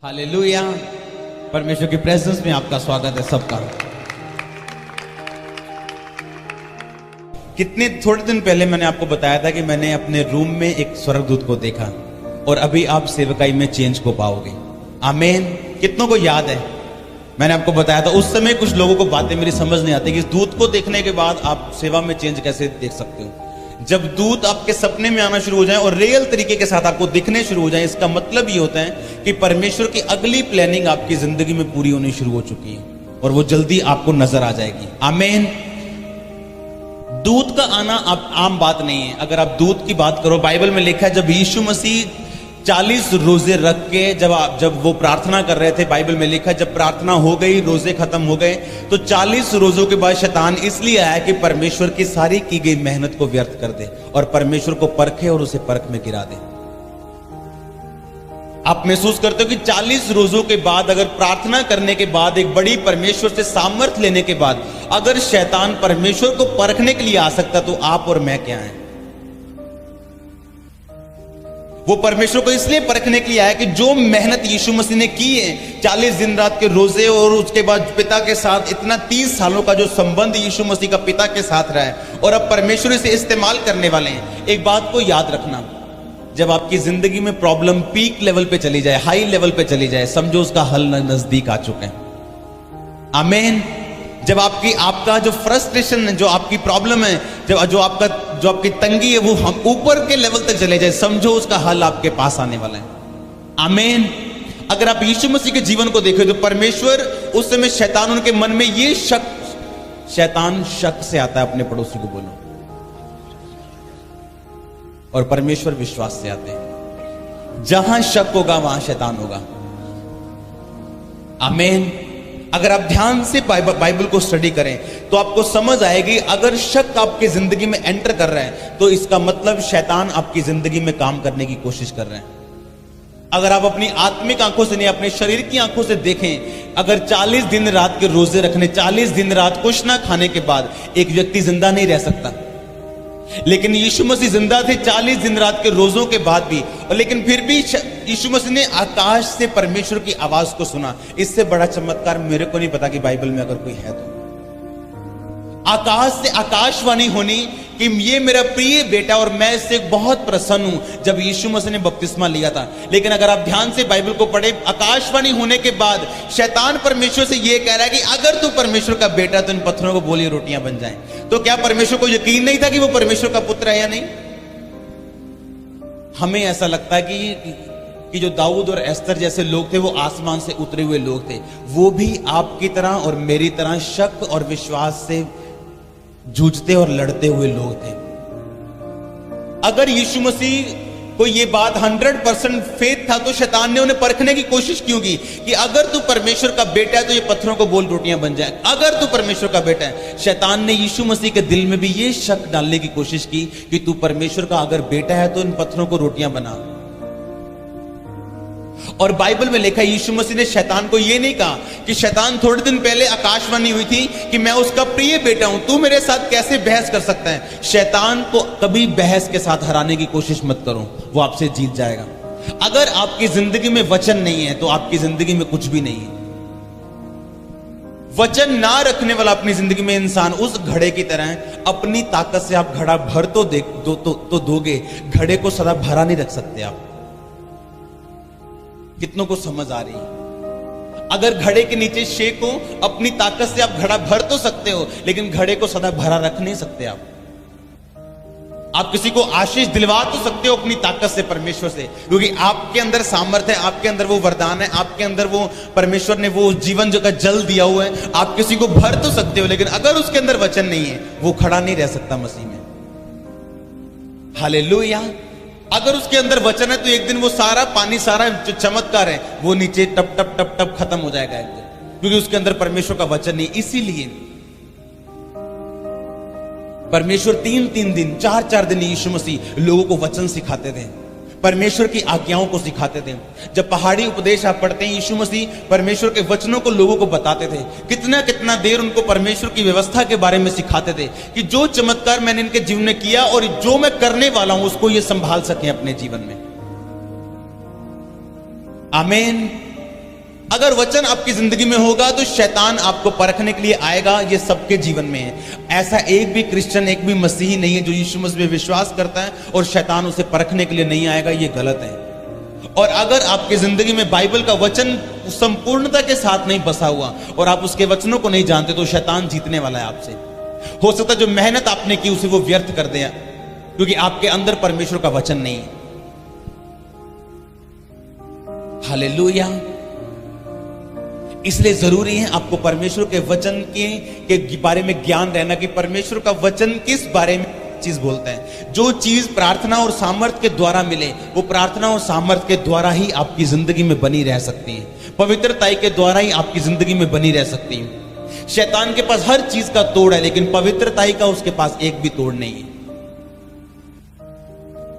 Hallelujah. परमेश्वर की presence में आपका स्वागत है सबका। कितने थोड़े दिन पहले मैंने आपको बताया था कि मैंने अपने रूम में एक स्वर्गदूत को देखा और अभी आप सेवकाई में चेंज को पाओगे। आमीन। कितनों को याद है मैंने आपको बताया था उस समय कुछ लोगों को बातें मेरी समझ नहीं आती कि इस दूत को देखने के बाद आप सेवा में चेंज कैसे देख सकते हो। जब दूत आपके सपने में आना शुरू हो जाए और रियल तरीके के साथ आपको दिखने शुरू हो जाए, इसका मतलब ये होता है कि परमेश्वर की अगली प्लानिंग आपकी जिंदगी में पूरी होनी शुरू हो चुकी है और वो जल्दी आपको नजर आ जाएगी। आमीन। दूत का आना आप आम बात नहीं है। अगर आप दूत की बात करो, बाइबल में लिखा है जब यीशु मसीह 40 रोजे रख के जब वो प्रार्थना कर रहे थे, बाइबल में लिखा है जब प्रार्थना हो गई, रोजे खत्म हो गए, तो 40 रोजों के बाद शैतान इसलिए आया कि परमेश्वर की सारी की गई मेहनत को व्यर्थ कर दे और परमेश्वर को परखे और उसे परख में गिरा दे। आप महसूस करते हो कि 40 रोजों के बाद, अगर प्रार्थना करने के बाद, एक बड़ी परमेश्वर से सामर्थ्य लेने के बाद, अगर शैतान परमेश्वर को परखने के लिए आ सकता तो आप और मैं क्या हैं? वो परमेश्वर को इसलिए परखने के लिए आया कि जो मेहनत यीशु मसीह ने की है, 40 दिन रात के रोजे और उसके बाद पिता के साथ इतना 30 सालों का जो संबंध यीशु मसीह का पिता के साथ रहा है, और अब परमेश्वर इसे इस्तेमाल करने वाले हैं। एक बात को याद रखना, जब आपकी जिंदगी में प्रॉब्लम पीक लेवल पे चली जाए, हाई लेवल पे चली जाए, समझो उसका हल नजदीक आ चुके हैं। आमीन। जब आपका जो फ्रस्ट्रेशन है, जो आपकी प्रॉब्लम है, जो आपकी तंगी है, वो हम ऊपर के लेवल तक चले जाए, समझो उसका हल आपके पास आने वाला है। आमीन। अगर आप यीशु मसीह के जीवन को देखो तो परमेश्वर उस समय शैतान उनके मन में ये शैतान शक से आता है, अपने पड़ोसी को बोलो, और परमेश्वर विश्वास से आते हैं। जहां शक होगा वहां शैतान होगा। आमीन। अगर आप ध्यान से बाइबल को स्टडी करें तो आपको समझ आएगी, अगर शक आपकी जिंदगी में एंटर कर रहा है तो इसका मतलब शैतान आपकी जिंदगी में काम करने की कोशिश कर रहे हैं। अगर आप अपनी आत्मिक आंखों से नहीं, अपने शरीर की आंखों से देखें, अगर 40 दिन रात के रोजे रखने, 40 दिन रात कुछ ना खाने के बाद एक व्यक्ति जिंदा नहीं रह सकता, लेकिन यीशु मसीह जिंदा थे 40 दिन रात के रोजों के बाद भी, और लेकिन फिर भी यीशु मसीह ने आकाश से परमेश्वर की आवाज को सुना। इससे बड़ा चमत्कार मेरे को नहीं पता कि बाइबल में अगर कोई है तो। आकाश से आकाशवाणी होनी कि ये मेरा प्रिय बेटा और मैं इससे बहुत प्रसन्न हूं, जब यीशु मसीह ने बपतिस्मा लिया था। लेकिन अगर आप ध्यान से बाइबल को पढ़े, आकाशवाणी होने के बाद शैतान परमेश्वर से ये कह रहा है कि अगर तू परमेश्वर का बेटा तो इन पत्थरों को बोली रोटियां बन जाएं। तो क्या परमेश्वर को यकीन नहीं था कि वो परमेश्वर का पुत्र है या नहीं? हमें ऐसा लगता है कि जो दाऊद और एस्तर जैसे लोग थे वो आसमान से उतरे हुए लोग थे। वो भी आपकी तरह और मेरी तरह शक और विश्वास से जूझते और लड़ते हुए लोग थे। अगर यीशु मसीह को ये बात 100% फेथ था तो शैतान ने उन्हें परखने की कोशिश क्यों की कि अगर तू परमेश्वर का बेटा है तो ये पत्थरों को बोल रोटियां बन जाए। अगर तू परमेश्वर का बेटा है, शैतान ने यीशु मसीह के दिल में भी ये शक डालने की कोशिश की कि तू परमेश्वर का अगर बेटा है तो इन पत्थरों को रोटियां बना। और बाइबल में लिखा है यीशु मसीह ने शैतान को यह नहीं कहा कि शैतान, थोड़े दिन पहले आकाशवाणी हुई थी कि मैं उसका प्रिय बेटा हूं, तू मेरे साथ कैसे बहस कर सकता है। शैतान को कभी बहस के साथ हराने की कोशिश मत करो, वो आपसे जीत जाएगा। अगर आपकी जिंदगी में वचन नहीं है तो आपकी जिंदगी में कुछ भी नहीं है। वचन ना रखने वाला अपनी जिंदगी में इंसान उस घड़े की तरह है। अपनी ताकत से आप घड़ा भर तो दोगे, घड़े को सदा भरा नहीं रख सकते आप। कितनों को समझ आ रही है? अगर घड़े के नीचे शेक हो, अपनी ताकत से आप घड़ा भर तो सकते हो, लेकिन घड़े को सदा भरा रख नहीं सकते आप किसी को आशीष दिलवा तो सकते हो अपनी ताकत से, परमेश्वर से, क्योंकि आपके अंदर सामर्थ्य है, आपके अंदर वो वरदान है, आपके अंदर वो परमेश्वर ने वो जीवन जो का जल दिया हुआ है। आप किसी को भर तो सकते हो, लेकिन अगर उसके अंदर वचन नहीं है वो खड़ा नहीं रह सकता मसीह में। हालेलुया। अगर उसके अंदर वचन है तो एक दिन वो सारा पानी, सारा जो चमत्कार है वो नीचे टप टप टप टप खत्म हो जाएगा एक दिन, क्योंकि उसके अंदर परमेश्वर का वचन नहीं। इसीलिए परमेश्वर 3-3 दिन, 4-4 दिन यीशु मसीह लोगों को वचन सिखाते थे, परमेश्वर की आज्ञाओं को सिखाते थे। जब पहाड़ी उपदेश आप पढ़ते हैं, यीशु मसीह परमेश्वर के वचनों को लोगों को बताते थे। कितना कितना देर उनको परमेश्वर की व्यवस्था के बारे में सिखाते थे कि जो चमत्कार मैंने इनके जीवन में किया और जो मैं करने वाला हूं उसको ये संभाल सके अपने जीवन में। आमीन। अगर वचन आपकी जिंदगी में होगा तो शैतान आपको परखने के लिए आएगा। ये सबके जीवन में है। ऐसा एक भी क्रिश्चियन, एक भी मसीही नहीं है जो यीशु मसीह में विश्वास करता है और शैतान उसे परखने के लिए नहीं आएगा। ये गलत है। और अगर आपकी जिंदगी में बाइबल का वचन संपूर्णता के साथ नहीं बसा हुआ और आप उसके वचनों को नहीं जानते तो शैतान जीतने वाला है आपसे। हो सकता है जो मेहनत आपने की उसे वो व्यर्थ कर दे, क्योंकि आपके अंदर परमेश्वर का वचन नहीं है। हालेलुया। इसलिए जरूरी है आपको परमेश्वर के वचन के बारे में ज्ञान रहना कि परमेश्वर का वचन किस बारे में चीज बोलता है। जो चीज प्रार्थना और सामर्थ्य के द्वारा मिले वो प्रार्थना और सामर्थ्य के द्वारा ही आपकी जिंदगी में बनी रह सकती है। पवित्रताई के द्वारा ही आपकी जिंदगी में बनी रह सकती है। शैतान के पास हर चीज का तोड़ है, लेकिन पवित्रताई का उसके पास एक भी तोड़ नहीं है।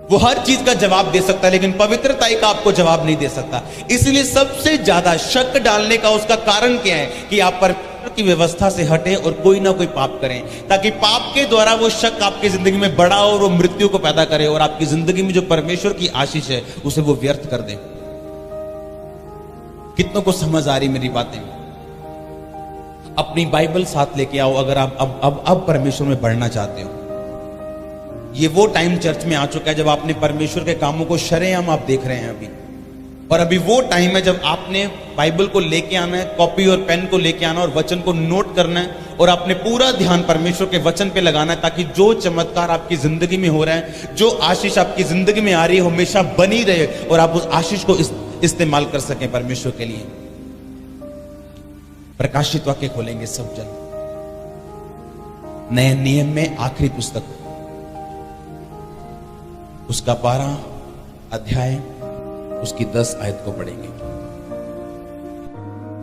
वो हर चीज का जवाब दे सकता है, लेकिन पवित्रताई का आपको जवाब नहीं दे सकता। इसलिए सबसे ज्यादा शक डालने का उसका कारण क्या है कि आप परमेश्वर की व्यवस्था से हटें और कोई ना कोई पाप करें, ताकि पाप के द्वारा वो शक आपकी जिंदगी में बढ़ा और वो मृत्यु को पैदा करे और आपकी जिंदगी में जो परमेश्वर की आशीष है उसे वो व्यर्थ कर दे। कितनों को समझ आ रही मेरी बातें? अपनी बाइबल साथ लेके आओ अगर आप अब परमेश्वर में बढ़ना चाहते हो। ये वो टाइम चर्च में आ चुका है जब आपने परमेश्वर के कामों को शरेआम आप देख रहे हैं अभी। और अभी वो टाइम है जब आपने बाइबल को लेके आना है, कॉपी और पेन को लेके आना और वचन को नोट करना है और अपने पूरा ध्यान परमेश्वर के वचन पे लगाना है, ताकि जो चमत्कार आपकी जिंदगी में हो रहा है, जो आशीष आपकी जिंदगी में आ रही है, हमेशा बनी रहे और आप उस आशीष को इस्तेमाल कर सकें परमेश्वर के लिए। प्रकाशित वाक्य खोलेंगे सब जन, नए नियम में आखिरी पुस्तक, उसका 12 अध्याय, उसकी 10 आयत को पढ़ेंगे।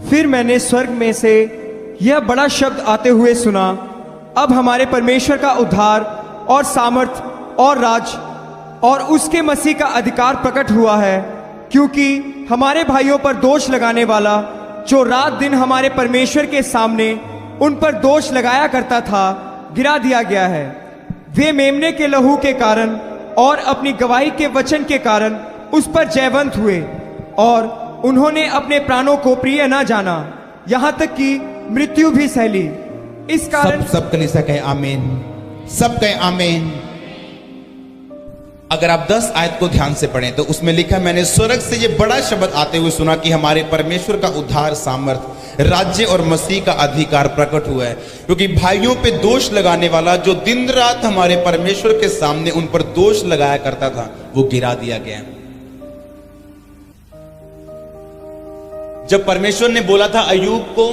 फिर मैंने स्वर्ग में से यह बड़ा शब्द आते हुए सुना, अब हमारे परमेश्वर का उद्धार और सामर्थ और राज और उसके मसीह का अधिकार प्रकट हुआ है, क्योंकि हमारे भाइयों पर दोष लगाने वाला जो रात दिन हमारे परमेश्वर के सामने उन पर दोष लगाया करता था, गिरा दिया गया है। वे मेमने के लहू के कारण और अपनी गवाही के वचन के कारण उस पर जयवंत हुए और उन्होंने अपने प्राणों को प्रिय न जाना, यहां तक कि मृत्यु भी सह ली। इस कारण सब कलीसिया कहे आमीन, सब कहे आमीन। अगर आप 10 आयत को ध्यान से पढ़ें तो उसमें लिखा, मैंने स्वर्ग से ये बड़ा शब्द आते हुए सुना कि हमारे परमेश्वर का उद्धार, सामर्थ, राज्य और मसीह का अधिकार प्रकट हुआ है, क्योंकि भाइयों पे दोष लगाने वाला जो दिन रात हमारे परमेश्वर के सामने उन पर दोष लगाया करता था वो गिरा दिया गया। जब परमेश्वर ने बोला था अय्यूब को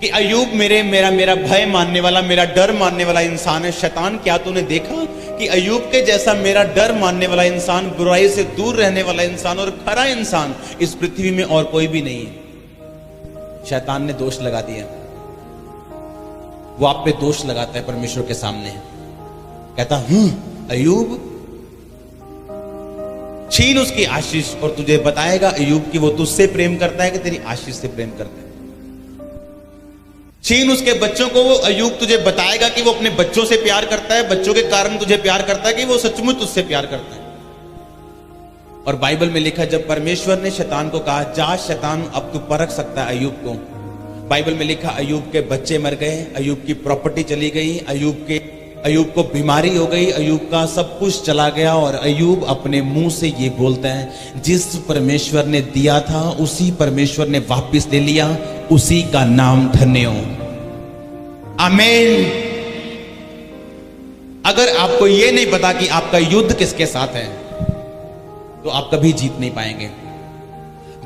कि अय्यूब मेरा भय मानने वाला, मेरा डर मानने वाला इंसान है, शैतान क्या तूने देखा कि अय्यूब के जैसा मेरा डर मानने वाला इंसान, बुराई से दूर रहने वाला इंसान और खरा इंसान इस पृथ्वी में और कोई भी नहीं है। शैतान ने दोष लगा दिया। वो आप पे दोष लगाता है परमेश्वर के सामने, कहता अय्यूब, छीन उसकी आशीष और तुझे बताएगा अय्यूब कि वो तुझसे प्रेम करता है कि तेरी आशीष से प्रेम करता है। छीन उसके बच्चों को, वो अय्यूब तुझे बताएगा कि वो अपने बच्चों से प्यार करता है, बच्चों के कारण तुझे प्यार करता है, कि वो सचमुच तुझसे प्यार करता है। और बाइबल में लिखा, जब परमेश्वर ने शैतान को कहा जा शैतान, अब तू परख सकता है अय्यूब को, बाइबल में लिखा अय्यूब के बच्चे मर गए, अय्यूब की प्रॉपर्टी चली गई, अय्यूब को बीमारी हो गई, अय्यूब का सब कुछ चला गया। और अय्यूब अपने मुंह से ये बोलता है, जिस परमेश्वर ने दिया था उसी परमेश्वर ने वापस ले लिया, उसी का नाम धन्य हो। आमीन। अगर आपको यह नहीं पता कि आपका युद्ध किसके साथ है तो आप कभी जीत नहीं पाएंगे।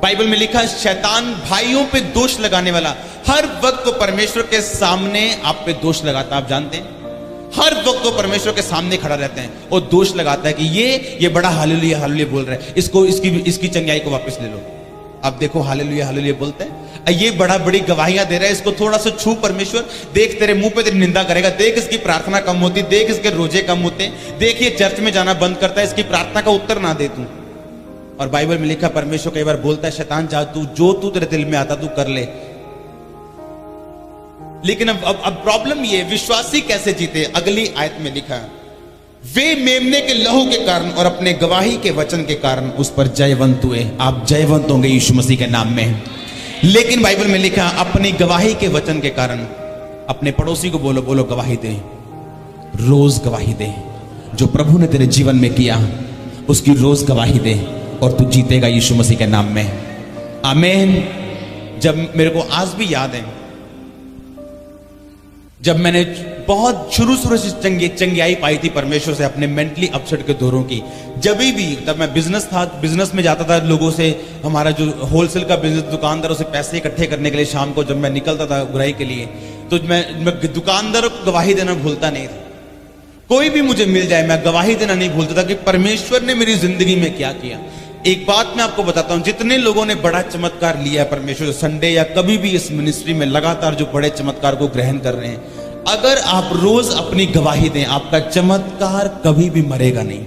बाइबल में लिखा, शैतान भाइयों पे दोष लगाने वाला हर वक्त तो परमेश्वर के सामने आप पे दोष लगाता है। आप जानते हैं, हर वक्त तो परमेश्वर के सामने खड़ा रहता है और दोष लगाता है कि ये बड़ा हालेलुया हालेलुया बोल रहा है, इसको इसकी चंगाई को वापस ले लो। अब देखो हालेलुया हालेलुया बोलता है, ये बड़ी गवाहियां दे रहा है, इसको थोड़ा सा छू परमेश्वर, देख तेरे मुंह पे तेरी निंदा करेगा, देख इसकी प्रार्थना कम होती, देख इसके रोजे कम होते, देख ये चर्च में जाना बंद करता है, इसकी प्रार्थना का उत्तर ना दे तू। और बाइबल में लिखा, परमेश्वर कई बार बोलता है, शैतान जा तू, जो तू तेरे दिल में आता तू कर ले। लेकिन अब प्रॉब्लम ये, विश्वासी कैसे जीते? अगली आयत में लिखा, वे मेमने के लहू के कारण और अपने गवाही के वचन के कारण उस पर जयवंत हुए। आप जयवंत होंगे यीशु मसीह के नाम में। लेकिन बाइबल में लिखा अपनी गवाही के वचन के कारण अपने पड़ोसी को बोलो, बोलो गवाही दे, रोज गवाही दे। जो प्रभु ने तेरे जीवन में किया उसकी रोज गवाही दे और तू जीतेगा यीशु मसीह के नाम में। आमीन। जब मेरे को आज भी याद है, जब मैंने बहुत शुरू से चंगियाई पाई थी परमेश्वर से अपने मेंटली अपसेट के दौरों की, जब भी तब मैं बिजनेस में जाता था, लोगों से हमारा जो होलसेल का बिजनेस, दुकानदारों से पैसे इकट्ठे करने के लिए शाम को जब मैं निकलता था बुराई के लिए, तो मैं दुकानदारों को गवाही देना भूलता नहीं था। कोई भी मुझे मिल जाए मैं गवाही देना नहीं भूलता था कि परमेश्वर ने मेरी जिंदगी में क्या किया। एक बात मैं आपको बताता हूं, जितने लोगों ने बड़ा चमत्कार लिया है परमेश्वर संडे या कभी भी इस मिनिस्ट्री में लगातार जो बड़े चमत्कार को ग्रहण कर रहे हैं, अगर आप रोज अपनी गवाही दें आपका चमत्कार कभी भी मरेगा नहीं।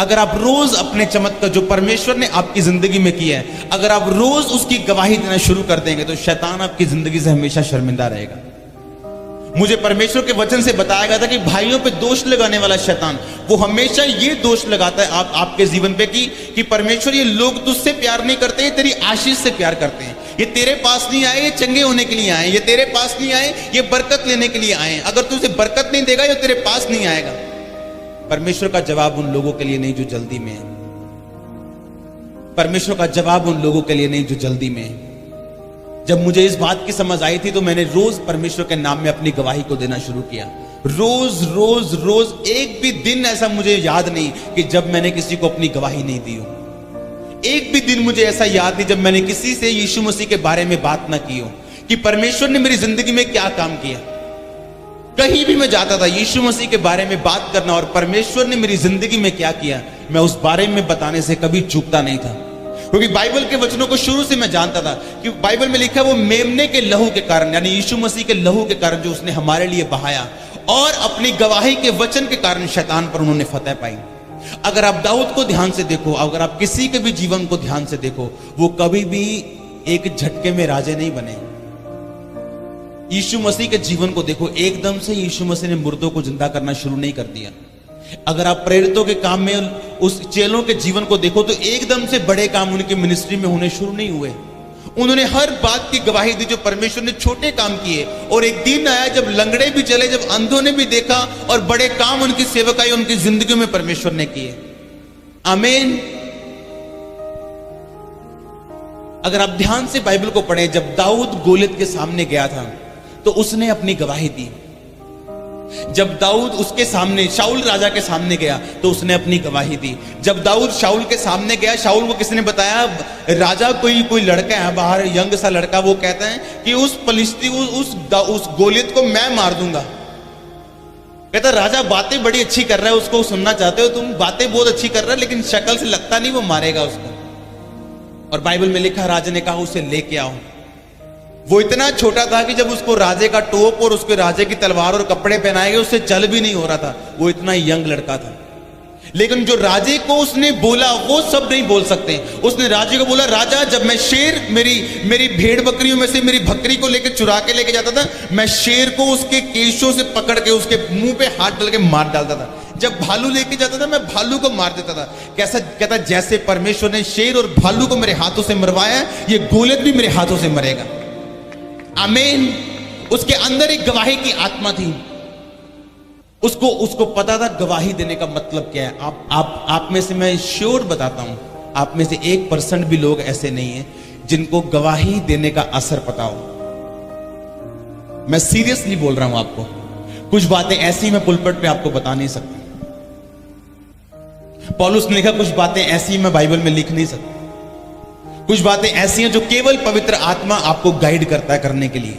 अगर आप रोज अपने चमत्कार जो परमेश्वर ने आपकी जिंदगी में किया है, अगर आप रोज उसकी गवाही देना शुरू कर देंगे तो शैतान आपकी जिंदगी से हमेशा शर्मिंदा रहेगा। मुझे परमेश्वर के वचन से बताया गया था कि भाइयों पे दोष लगाने वाला शैतान वो हमेशा ये दोष लगाता है आपके जीवन पे कि परमेश्वर ये लोग तुझसे प्यार नहीं करते, ये तेरी आशीष से प्यार करते हैं, ये तेरे पास नहीं आए, ये चंगे होने के लिए आए, ये तेरे पास नहीं आए, ये बरकत लेने के लिए आए। अगर तुझे बरकत नहीं देगा ये तेरे पास नहीं आएगा। परमेश्वर का जवाब उन लोगों के लिए नहीं जो जल्दी में है। परमेश्वर का जवाब उन लोगों के लिए नहीं जो जल्दी में है। जब मुझे इस बात की समझ आई थी तो मैंने रोज परमेश्वर के नाम में अपनी गवाही को देना शुरू किया। रोज रोज रोज, एक भी दिन ऐसा मुझे याद नहीं कि जब मैंने किसी को अपनी गवाही नहीं दी हो। एक भी दिन मुझे ऐसा याद नहीं जब मैंने किसी से यीशु मसीह के बारे में बात ना की हो कि परमेश्वर ने मेरी जिंदगी में क्या काम किया। कहीं भी मैं जाता था यीशु मसीह के बारे में बात करना और परमेश्वर ने मेरी जिंदगी में क्या किया मैं उस बारे में बताने से कभी चूकता नहीं था, क्योंकि बाइबल के वचनों को शुरू से मैं जानता था कि बाइबल में लिखा है वो मेमने के लहू के कारण, यानी यीशु मसीह के लहू के कारण जो उसने हमारे लिए बहाया, और अपनी गवाही के वचन के कारण शैतान पर उन्होंने फतह पाई। अगर आप दाऊद को ध्यान से देखो, अगर आप किसी के भी जीवन को ध्यान से देखो, वो कभी भी एक झटके में राजे नहीं बने। यीशु मसीह के जीवन को देखो, एकदम से यीशु मसीह ने मुर्दों को जिंदा करना शुरू नहीं कर दिया। अगर आप प्रेरितों के काम में उस चेलों के जीवन को देखो तो एकदम से बड़े काम उनकी मिनिस्ट्री में होने शुरू नहीं हुए। उन्होंने हर बात की गवाही दी जो परमेश्वर ने छोटे काम किए, और एक दिन आया जब लंगड़े भी चले, जब अंधों ने भी देखा, और बड़े काम उनकी सेवकाई उनकी जिंदगी में परमेश्वर ने किए। आमीन। अगर आप ध्यान से बाइबल को पढ़ें, जब दाऊद गोलियत के सामने गया था तो उसने अपनी गवाही दी। जब दाऊद उसके सामने शाऊल राजा के सामने गया तो उसने अपनी गवाही दी। जब दाऊद शाऊल के सामने गया, शाऊल को किसने बताया, राजा कोई लड़का है बाहर, यंग सा लड़का, वो कहता है कि उस गोलियत को मैं मार दूंगा। कहता राजा बातें बड़ी अच्छी कर रहा है, उसको सुनना चाहते हो तुम, बातें बहुत अच्छी कर रहा है, लेकिन शक्ल से लगता नहीं वो मारेगा उसको। और बाइबल में लिखा राजा ने कहा उसे लेके आओ। वो इतना छोटा था कि जब उसको राजे का टोप और उसके राजे की तलवार और कपड़े पहनाए गए उससे चल भी नहीं हो रहा था, वो इतना यंग लड़का था। लेकिन जो राजे को उसने बोला वो सब नहीं बोल सकते। उसने राजे को बोला, राजा जब मैं शेर मेरी भेड़ बकरियों में से मेरी बकरी को लेकर चुरा के लेके जाता था, मैं शेर को उसके केशों से पकड़ के उसके मुंह पे हाथ डाल के मार डालता था। जब भालू लेके जाता था मैं भालू को मार देता था। कैसा कहता, जैसे परमेश्वर ने शेर और भालू को मेरे हाथों से मरवाया, ये गोलियत भी मेरे हाथों से मरेगा। आमीन। उसके अंदर एक गवाही की आत्मा थी। उसको पता था गवाही देने का मतलब क्या है। आप में से मैं श्योर बताता हूं, आप में से 1% भी लोग ऐसे नहीं है जिनको गवाही देने का असर पता हो। मैं सीरियसली बोल रहा हूं आपको, कुछ बातें ऐसी मैं पुलपट पे आपको बता नहीं सकता। पौलुस ने लिखा कुछ बातें ऐसी मैं बाइबल में लिख नहीं सकता। कुछ बातें ऐसी हैं जो केवल पवित्र आत्मा आपको गाइड करता है करने के लिए।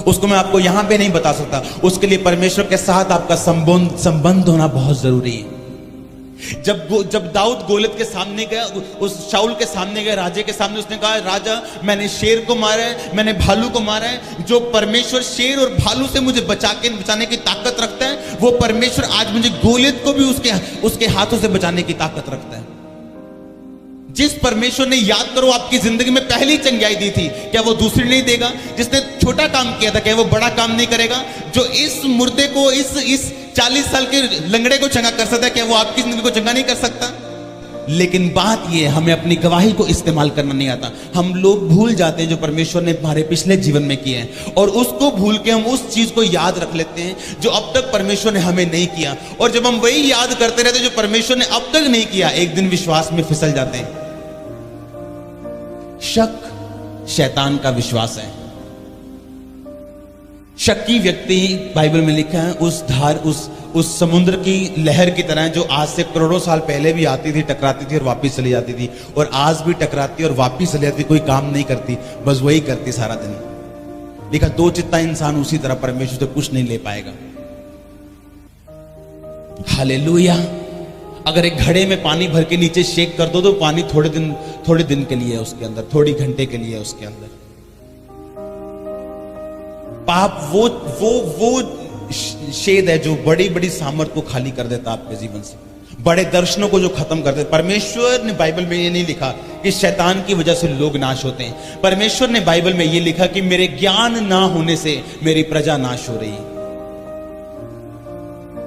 उसको मैं आपको यहां पे नहीं बता सकता। उसके लिए परमेश्वर के साथ आपका संबंध होना बहुत जरूरी है। जब दाऊद गोलियत के सामने गया, उस शाऊल के सामने गया, राजे के सामने, उसने कहा राजा मैंने शेर को मारा है, मैंने भालू को मारा है। जो परमेश्वर शेर और भालू से मुझे बचाने की ताकत रखता है, वो परमेश्वर आज मुझे गोलियत को भी उसके हाथों से बचाने की ताकत रखता है। जिस परमेश्वर ने, याद करो, आपकी जिंदगी में पहली चंगाई दी थी, क्या वो दूसरी नहीं देगा? जिसने छोटा काम किया था क्या वो बड़ा काम नहीं करेगा? जो इस मुर्दे को, इस 40 साल के लंगड़े को चंगा कर सकता है, क्या वो आपकी जिंदगी को चंगा नहीं कर सकता? लेकिन बात यह हमें अपनी गवाही को इस्तेमाल करना नहीं आता। हम लोग भूल जाते हैं जो परमेश्वर ने हमारे पिछले जीवन में किए हैं, और उसको भूल के हम उस चीज को याद रख लेते हैं जो अब तक परमेश्वर ने हमें नहीं किया। और जब हम वही याद करते रहते जो परमेश्वर ने अब तक नहीं किया, एक दिन विश्वास में फिसल जाते हैं। शक शैतान का विश्वास है। शक्की व्यक्ति, बाइबल में लिखा है, उस समुद्र की लहर की तरह जो आज से करोड़ों साल पहले भी आती थी, टकराती थी और वापस चली जाती थी, और आज भी टकराती और वापस चली जाती, कोई काम नहीं करती, बस वही करती सारा दिन। लिखा दो चित्ता इंसान उसी तरह परमेश्वर से कुछ नहीं ले पाएगा। हालेलुया। अगर एक घड़े में पानी भर के नीचे शेक कर दो तो पानी थोड़े दिन के लिए है उसके अंदर, थोड़ी घंटे के लिए है उसके अंदर। पाप वो शेद है जो बड़ी बड़ी सामर्थ को खाली कर देता आपके जीवन से, बड़े दर्शनों को जो खत्म कर देता। परमेश्वर ने बाइबल में ये नहीं लिखा कि शैतान की वजह से लोग नाश होते हैं। परमेश्वर ने बाइबल में ये लिखा कि मेरे ज्ञान ना होने से मेरी प्रजा नाश हो रही है।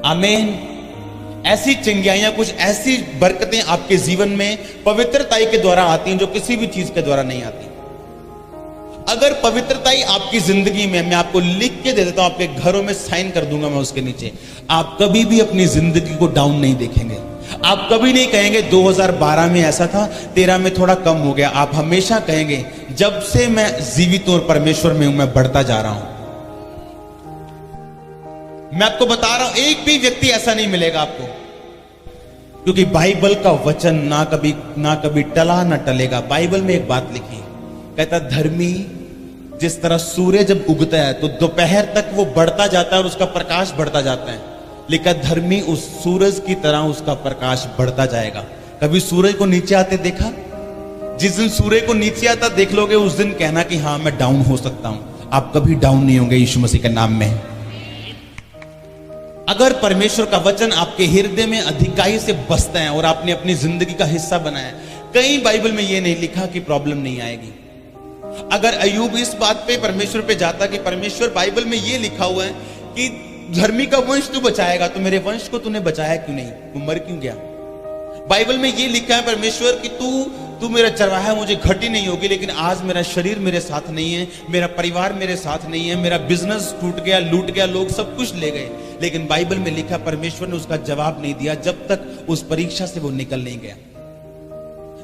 आमीन। ऐसी चिंगारियां, कुछ ऐसी बरकतें आपके जीवन में पवित्रताई के द्वारा आती हैं जो किसी भी चीज के द्वारा नहीं आती। अगर पवित्रताई आपकी जिंदगी में, मैं आपको लिख के दे देता हूं, आपके घरों में साइन कर दूंगा मैं उसके नीचे, आप कभी भी अपनी जिंदगी को डाउन नहीं देखेंगे। आप कभी नहीं कहेंगे 2012 में ऐसा था, 13 में थोड़ा कम हो गया। आप हमेशा कहेंगे जब से मैं जीवित और परमेश्वर में हूं, मैं बढ़ता जा रहा हूं। मैं आपको बता रहा हूं, एक भी व्यक्ति ऐसा नहीं मिलेगा आपको, क्योंकि बाइबल का वचन ना कभी टला ना टलेगा। बाइबल में एक बात लिखी, कहता धर्मी जिस तरह सूर्य जब उगता है तो दोपहर तक वो बढ़ता जाता है और उसका प्रकाश बढ़ता जाता है, लिखा धर्मी उस सूरज की तरह उसका प्रकाश बढ़ता जाएगा। कभी सूरज को नीचे आते देखा? जिस दिन सूर्य को नीचे आता देख लोगे, उस दिन कहना कि हाँ मैं डाउन हो सकता हूं। आप कभी डाउन नहीं होंगे यीशु मसीह के नाम में। अगर परमेश्वर का वचन आपके हृदय में अधिकाई से बसता है और आपने अपनी जिंदगी का हिस्सा बनाया, कहीं बाइबल में यह नहीं लिखा कि प्रॉब्लम नहीं आएगी। अगर अय्यूब इस बात पे परमेश्वर पे जाता कि परमेश्वर बाइबल में यह लिखा हुआ है कि धर्मी का वंश तू बचाएगा, तो मेरे वंश को तूने बचाया क्यों नहीं? वो मर क्यों गया? बाइबल में यह लिखा है परमेश्वर कि तू मेरा चरवाहा, मुझे घटी नहीं होगी, लेकिन आज मेरा शरीर मेरे साथ नहीं है, मेरा परिवार मेरे साथ नहीं है, मेरा बिजनेस टूट गया, लूट गया, लोग सब कुछ ले गए। लेकिन बाइबल में लिखा परमेश्वर ने उसका जवाब नहीं दिया जब तक उस परीक्षा से वो निकल नहीं गया।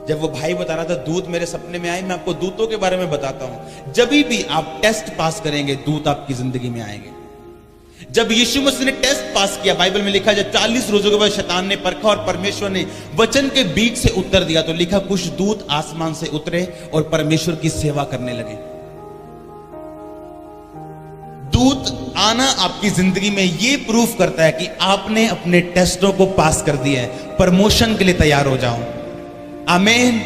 जब वो भाई बता रहा था दूत मेरे सपने में आए, मैं आपको दूतों के बारे में बताता हूं। जब भी आप टेस्ट पास करेंगे, दूत आपकी जिंदगी में आएंगे। जब यीशु मसीह ने टेस्ट पास किया, बाइबल में लिखा जब 40 रोजों के बाद शैतान ने परखा और परमेश्वर ने वचन के बीच से उत्तर दिया, तो लिखा कुछ दूत आसमान से उतरे और परमेश्वर की सेवा करने लगे। दूत आना आपकी जिंदगी में यह प्रूफ करता है कि आपने अपने टेस्टों को पास कर दिया है, प्रमोशन के लिए तैयार हो जाओ। आमीन।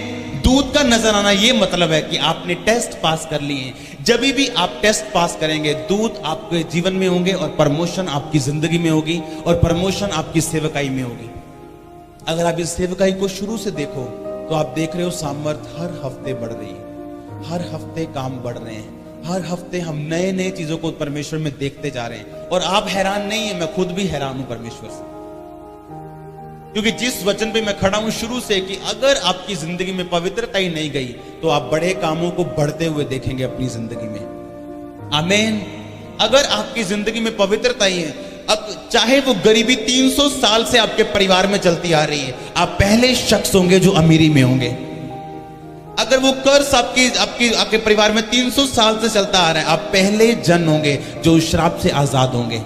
दूत का नजर आना यह मतलब है कि आपने टेस्ट पास कर लिए। जब भी आप टेस्ट पास करेंगे, दूत आपके जीवन में होंगे और प्रमोशन आपकी जिंदगी में होगी और प्रमोशन आपकी सेवकाई में होगी। अगर आप इस सेवकाई को शुरू से देखो तो आप देख रहे हो सामर्थ हर हफ्ते बढ़ रही है, हर हफ्ते काम बढ़ रहे हैं, हर हफ्ते हम नए नए चीजों को परमेश्वर में देखते जा रहे हैं। और आप हैरान नहीं है, मैं खुद भी हैरान हूं परमेश्वर से, क्योंकि जिस वचन पे मैं खड़ा हूं शुरू से कि अगर आपकी जिंदगी में पवित्रता ही नहीं गई तो आप बड़े कामों को बढ़ते हुए देखेंगे अपनी जिंदगी में। आमीन। अगर आपकी जिंदगी में पवित्रता ही है, अब चाहे वो गरीबी 300 साल से आपके परिवार में चलती आ रही है, आप पहले शख्स होंगे जो अमीरी में होंगे। अगर वो कर्ज आपके परिवार में 300 साल से चलता आ रहा है, आप पहले जन होंगे जो श्राप से आजाद होंगे।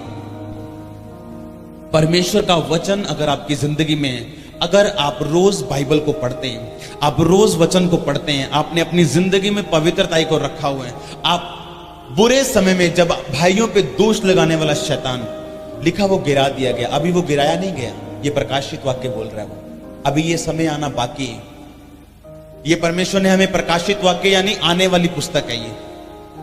परमेश्वर का वचन अगर आपकी जिंदगी में है, अगर आप रोज बाइबल को पढ़ते हैं, आप रोज वचन को पढ़ते हैं, आपने अपनी जिंदगी में पवित्रताई को रखा हुआ है, आप बुरे समय में जब भाइयों पे दोष लगाने वाला शैतान, लिखा वो गिरा दिया गया, अभी वो गिराया नहीं गया, ये प्रकाशित वाक्य बोल रहा है वो, अभी ये समय आना बाकी है। ये परमेश्वर ने हमें प्रकाशित वाक्य यानी आने वाली पुस्तक है। ये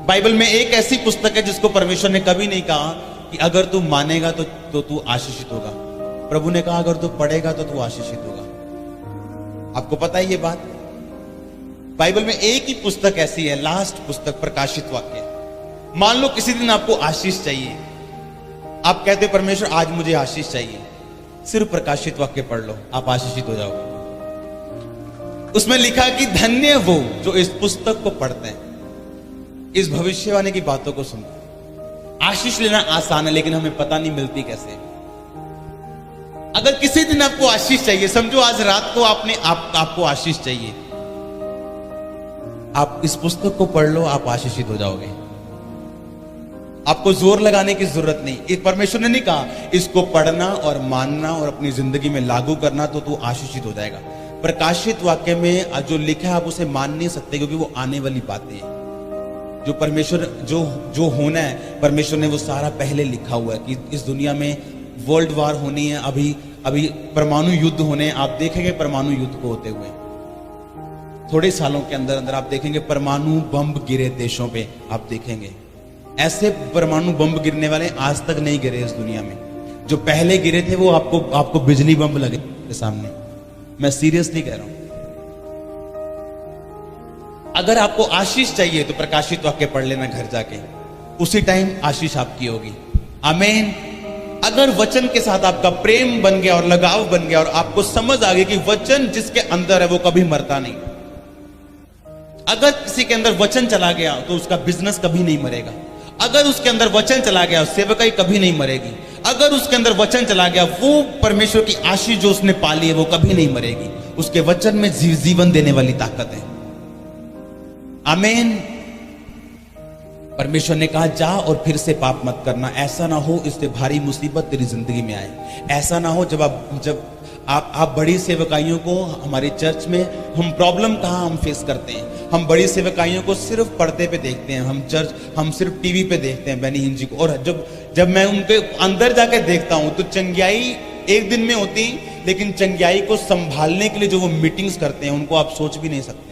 बाइबल में एक ऐसी पुस्तक है जिसको परमेश्वर ने कभी नहीं कहा कि अगर तू मानेगा तो तू आशीषित होगा। प्रभु ने कहा अगर तू पढ़ेगा तो तू आशीषित होगा। आपको पता है ये बात? बाइबल में एक ही पुस्तक ऐसी है, लास्ट पुस्तक प्रकाशित वाक्य। मान लो किसी दिन आपको आशीष चाहिए, आप कहते परमेश्वर आज मुझे आशीष चाहिए, सिर्फ प्रकाशित वाक्य पढ़ लो, आप आशीषित हो जाओगे। उसमें लिखा कि धन्य वो जो इस पुस्तक को पढ़ते हैं, इस भविष्यवाणी की बातों को सुनते हैं। आशीष लेना आसान है, लेकिन हमें पता नहीं मिलती कैसे। अगर किसी दिन आपको आशीष चाहिए, समझो आज रात को आपको आशीष चाहिए, आप इस पुस्तक को पढ़ लो, आप आशीषित हो जाओगे। आपको जोर लगाने की जरूरत नहीं। एक परमेश्वर ने नहीं कहा इसको पढ़ना और मानना और अपनी जिंदगी में लागू करना तो तू आशीषित हो जाएगा। प्रकाशित वाक्य में जो लिखा है आप उसे मान नहीं सकते, क्योंकि वो आने वाली बातें हैं। जो परमेश्वर जो होना है, परमेश्वर ने वो सारा पहले लिखा हुआ है कि इस दुनिया में वर्ल्ड वार होनी है, अभी परमाणु युद्ध होने हैं। आप देखेंगे परमाणु युद्ध को होते हुए थोड़े सालों के अंदर अंदर आप देखेंगे परमाणु बम गिरे देशों पे। आप देखेंगे ऐसे परमाणु बम गिरने वाले आज तक नहीं गिरे इस दुनिया में। जो पहले गिरे थे वो आपको बिजली बम लगे के सामने। मैं सीरियसली कह रहा हूं। अगर आपको आशीष चाहिए तो प्रकाशित वाक्य पढ़ लेना घर जाके, उसी टाइम आशीष आपकी होगी। आमीन। अगर वचन के साथ आपका प्रेम बन गया और लगाव बन गया और आपको समझ आ गई कि वचन जिसके अंदर है वो कभी मरता नहीं। अगर किसी के अंदर वचन चला गया तो उसका बिजनेस कभी नहीं मरेगा। अगर उसके अंदर वचन चला गया सेवकाई कभी नहीं मरेगी। अगर उसके अंदर वचन चला गया, वो परमेश्वर की आशीष जो उसने पाली है वो कभी नहीं मरेगी। उसके वचन में जीवन देने वाली ताकत है। आमीन। परमेश्वर ने कहा जा और फिर से पाप मत करना। ऐसा ना हो इससे भारी मुसीबत तेरी जिंदगी में आए। ऐसा ना हो जब आप बड़ी सेवकाइयों को, हमारे चर्च में हम प्रॉब्लम कहाँ हम फेस करते हैं। हम बड़ी सेवकाइयों को सिर्फ पर्दे पे देखते हैं, हम सिर्फ टीवी पे देखते हैं बेनी हिंजी को। और जब मैं उनके अंदर जाके देखता हूं तो चंगियाई एक दिन में होती, लेकिन चंगियाई को संभालने के लिए जो वो मीटिंग्स करते हैं उनको आप सोच भी नहीं सकते।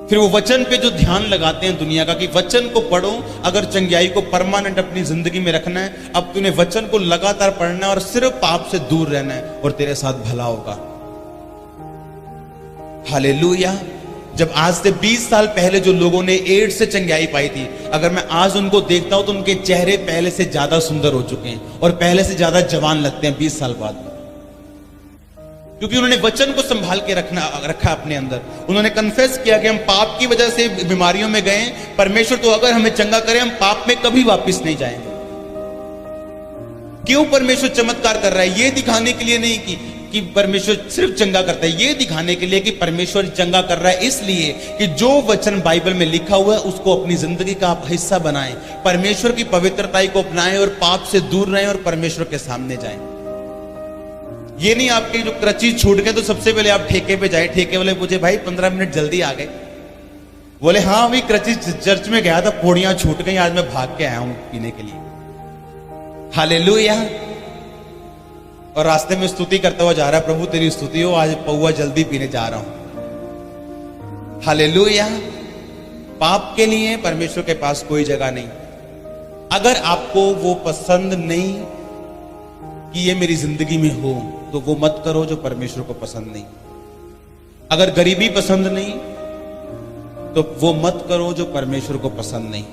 फिर वो वचन पे जो ध्यान लगाते हैं दुनिया का कि वचन को पढ़ो, अगर चंगियाई को परमानेंट अपनी जिंदगी में रखना है, अब तूने वचन को लगातार पढ़ना है और सिर्फ पाप से दूर रहना है और तेरे साथ भला होगा। हालेलुया। जब आज से 20 साल पहले जो लोगों ने एड्स से चंगियाई पाई थी, अगर मैं आज उनको देखता हूं तो उनके चेहरे पहले से ज्यादा सुंदर हो चुके हैं और पहले से ज्यादा जवान लगते हैं 20 साल बाद, क्योंकि उन्होंने वचन को संभाल के रखा अपने अंदर। उन्होंने कन्फेस किया कि हम पाप की वजह से बीमारियों में गए, परमेश्वर तो अगर हमें चंगा करे हम पाप में कभी वापस नहीं जाएंगे। क्यों परमेश्वर चमत्कार कर रहा है? ये दिखाने के लिए नहीं कि परमेश्वर सिर्फ चंगा करता है, ये दिखाने के लिए कि परमेश्वर चंगा कर रहा है इसलिए कि जो वचन बाइबल में लिखा हुआ है उसको अपनी जिंदगी का आप हिस्सा बनाएं, परमेश्वर की पवित्रता को अपनाएं और पाप से दूर रहें और परमेश्वर के सामने जाएं। ये नहीं आपके जो क्रचिज छूट गए तो सबसे पहले आप ठेके पे जाए, ठेके वाले पूछे भाई 15 मिनट जल्दी आ गए, बोले हाँ अभी क्रचिज चर्च में गया था, पौड़ियां छूट गई, आज मैं भाग के आया हूं पीने के लिए। हालेलुया। और रास्ते में स्तुति करता हुआ जा रहा है, प्रभु तेरी स्तुति हो, आज पौवा जल्दी पीने जा रहा हूं। हालेलुया। पाप के लिए परमेश्वर के पास कोई जगह नहीं। अगर आपको वो पसंद नहीं कि ये मेरी जिंदगी में हो तो वो मत करो जो परमेश्वर को पसंद नहीं। अगर गरीबी पसंद नहीं तो वो मत करो जो परमेश्वर को पसंद नहीं।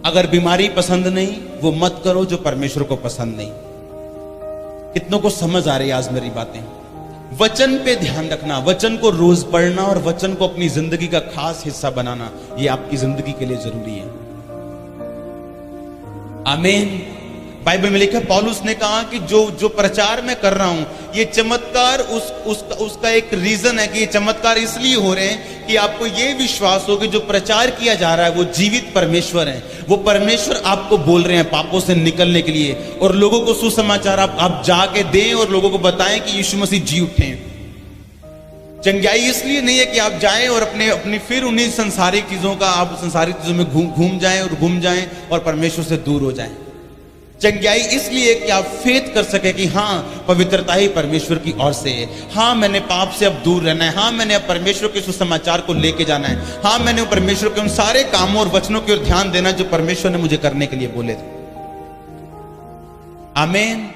अगर बीमारी पसंद नहीं वो मत करो जो परमेश्वर को पसंद नहीं। कितनों को समझ आ रही है आज मेरी बातें? वचन पे ध्यान रखना, वचन को रोज पढ़ना और वचन को अपनी जिंदगी का खास हिस्सा बनाना, ये आपकी जिंदगी के लिए जरूरी है। आमीन। बाइबल में लिखा, पौलुस ने कहा कि जो प्रचार मैं कर रहा हूं ये चमत्कार उसका एक रीजन है कि ये चमत्कार इसलिए हो रहे हैं कि आपको ये विश्वास हो कि जो प्रचार किया जा रहा है वो जीवित परमेश्वर है। वो परमेश्वर आपको बोल रहे हैं पापों से निकलने के लिए, और लोगों को सुसमाचार आप जाके दें और लोगों को बताएं कि यीशु मसीह जी उठे। चंगाई इसलिए नहीं है कि आप जाएं और अपनी फिर उन्हीं संसारिक चीजों का आप संसारिक चीजों में घूम जाएं और परमेश्वर से दूर हो जाएं। चंगाई इसलिए कि आप फेथ कर सके कि हाँ पवित्रता ही परमेश्वर की ओर से है, हाँ मैंने पाप से अब दूर रहना है, हाँ मैंने अब परमेश्वर के सुसमाचार को लेके जाना है, हाँ मैंने परमेश्वर के उन सारे कामों और वचनों की ओर ध्यान देना जो परमेश्वर ने मुझे करने के लिए बोले थे। आमीन।